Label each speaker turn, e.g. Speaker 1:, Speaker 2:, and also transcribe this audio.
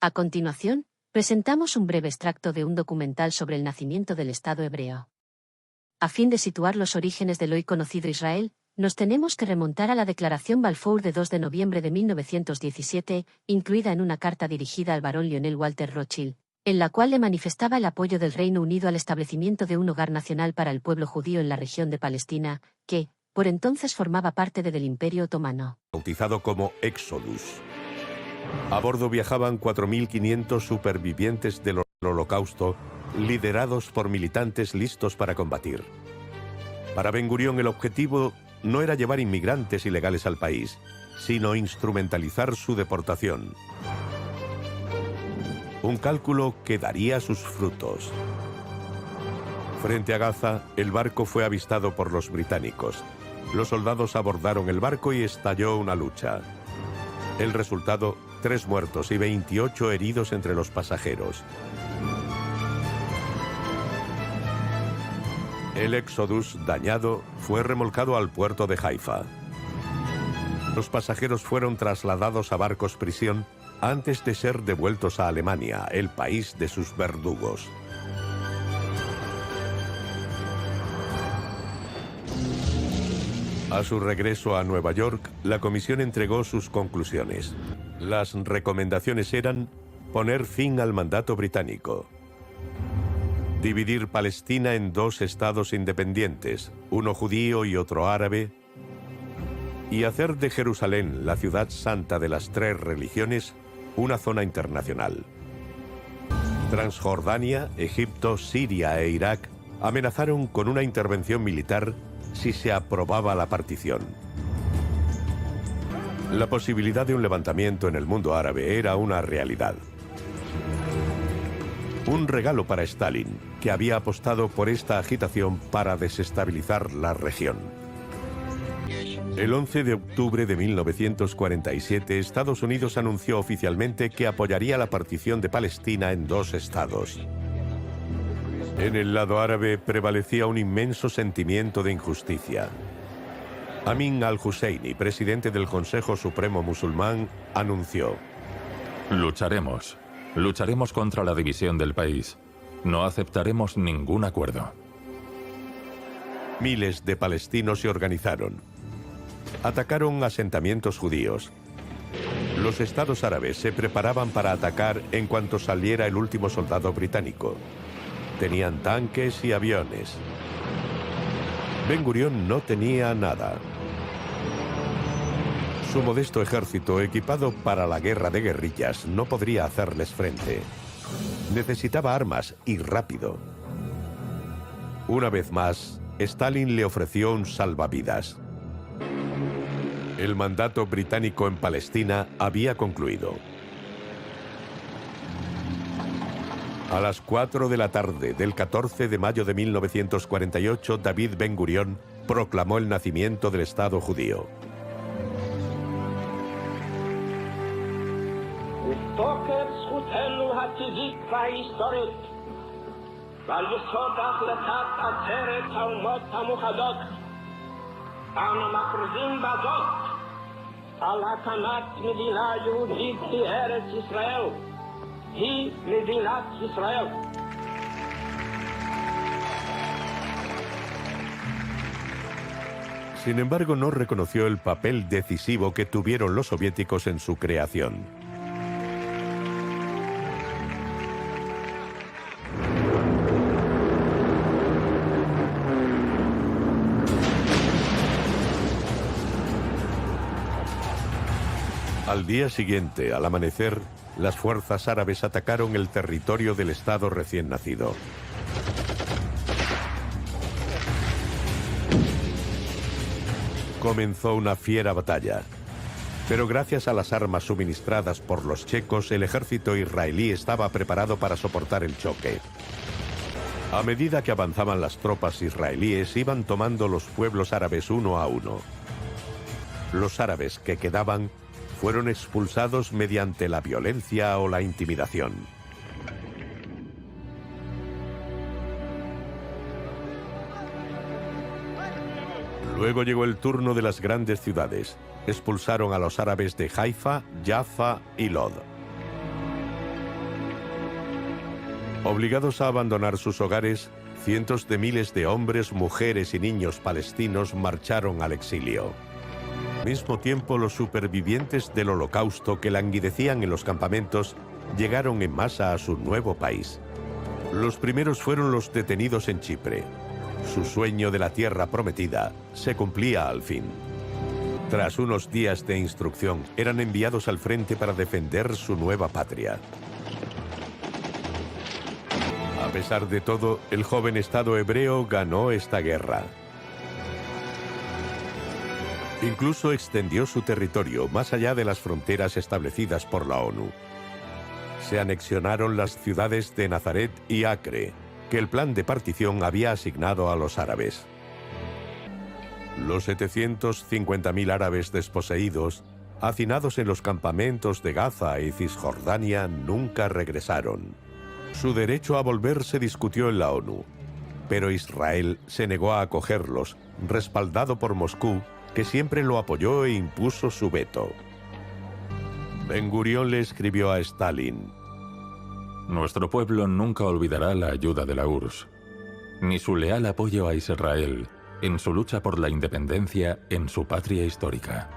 Speaker 1: A continuación, presentamos un breve extracto de un documental sobre el nacimiento del Estado hebreo. A fin de situar los orígenes del hoy conocido Israel, nos tenemos que remontar a la Declaración Balfour de 2 de noviembre de 1917, incluida en una carta dirigida al barón Lionel Walter Rothschild, en la cual le manifestaba el apoyo del Reino Unido al establecimiento de un hogar nacional para el pueblo judío en la región de Palestina, que, por entonces formaba parte del Imperio Otomano.
Speaker 2: Bautizado como Éxodus. A bordo viajaban 4.500 supervivientes del Holocausto, liderados por militantes listos para combatir. Para Ben Gurión el objetivo no era llevar inmigrantes ilegales al país, sino instrumentalizar su deportación. Un cálculo que daría sus frutos. Frente a Gaza, el barco fue avistado por los británicos. Los soldados abordaron el barco y estalló una lucha. El resultado, 3 muertos y 28 heridos entre los pasajeros. El Éxodus, dañado, fue remolcado al puerto de Haifa. Los pasajeros fueron trasladados a barcos prisión antes de ser devueltos a Alemania, el país de sus verdugos. A su regreso a Nueva York, la comisión entregó sus conclusiones. Las recomendaciones eran poner fin al mandato británico, dividir Palestina en 2 estados independientes, uno judío y otro árabe, y hacer de Jerusalén, la ciudad santa de las 3 religiones, una zona internacional. Transjordania, Egipto, Siria e Irak amenazaron con una intervención militar si se aprobaba la partición. La posibilidad de un levantamiento en el mundo árabe era una realidad. Un regalo para Stalin, que había apostado por esta agitación para desestabilizar la región. El 11 de octubre de 1947, Estados Unidos anunció oficialmente que apoyaría la partición de Palestina en 2 estados. En el lado árabe prevalecía un inmenso sentimiento de injusticia. Amin al-Husseini, presidente del Consejo Supremo Musulmán, anunció:
Speaker 3: Lucharemos contra la división del país. No aceptaremos ningún acuerdo.
Speaker 2: Miles de palestinos se organizaron. Atacaron asentamientos judíos. Los estados árabes se preparaban para atacar en cuanto saliera el último soldado británico. Tenían tanques y aviones. Ben Gurión no tenía nada. Su modesto ejército, equipado para la guerra de guerrillas, no podría hacerles frente. Necesitaba armas y rápido. Una vez más, Stalin le ofreció un salvavidas. El mandato británico en Palestina había concluido. A las 4 de la tarde del 14 de mayo de 1948, David Ben Gurión proclamó el nacimiento del Estado judío. Sin embargo, no reconoció el papel decisivo que tuvieron los soviéticos en su creación. Al día siguiente, al amanecer, las fuerzas árabes atacaron el territorio del Estado recién nacido. Comenzó una fiera batalla. Pero gracias a las armas suministradas por los checos, el ejército israelí estaba preparado para soportar el choque. A medida que avanzaban las tropas israelíes, iban tomando los pueblos árabes uno a uno. Los árabes que quedaban fueron expulsados mediante la violencia o la intimidación. Luego llegó el turno de las grandes ciudades. Expulsaron a los árabes de Haifa, Jaffa y Lod. Obligados a abandonar sus hogares, cientos de miles de hombres, mujeres y niños palestinos marcharon al exilio. Al mismo tiempo, los supervivientes del Holocausto que languidecían en los campamentos llegaron en masa a su nuevo país. Los primeros fueron los detenidos en Chipre. Su sueño de la tierra prometida se cumplía al fin. Tras unos días de instrucción, eran enviados al frente para defender su nueva patria. A pesar de todo, el joven Estado hebreo ganó esta guerra. Incluso extendió su territorio más allá de las fronteras establecidas por la ONU. Se anexionaron las ciudades de Nazaret y Acre, que el plan de partición había asignado a los árabes. Los 750.000 árabes desposeídos, hacinados en los campamentos de Gaza y Cisjordania, nunca regresaron. Su derecho a volver se discutió en la ONU, pero Israel se negó a acogerlos, respaldado por Moscú, que siempre lo apoyó e impuso su veto. Ben-Gurión le escribió a Stalin:
Speaker 3: Nuestro pueblo nunca olvidará la ayuda de la URSS, ni su leal apoyo a Israel en su lucha por la independencia en su patria histórica.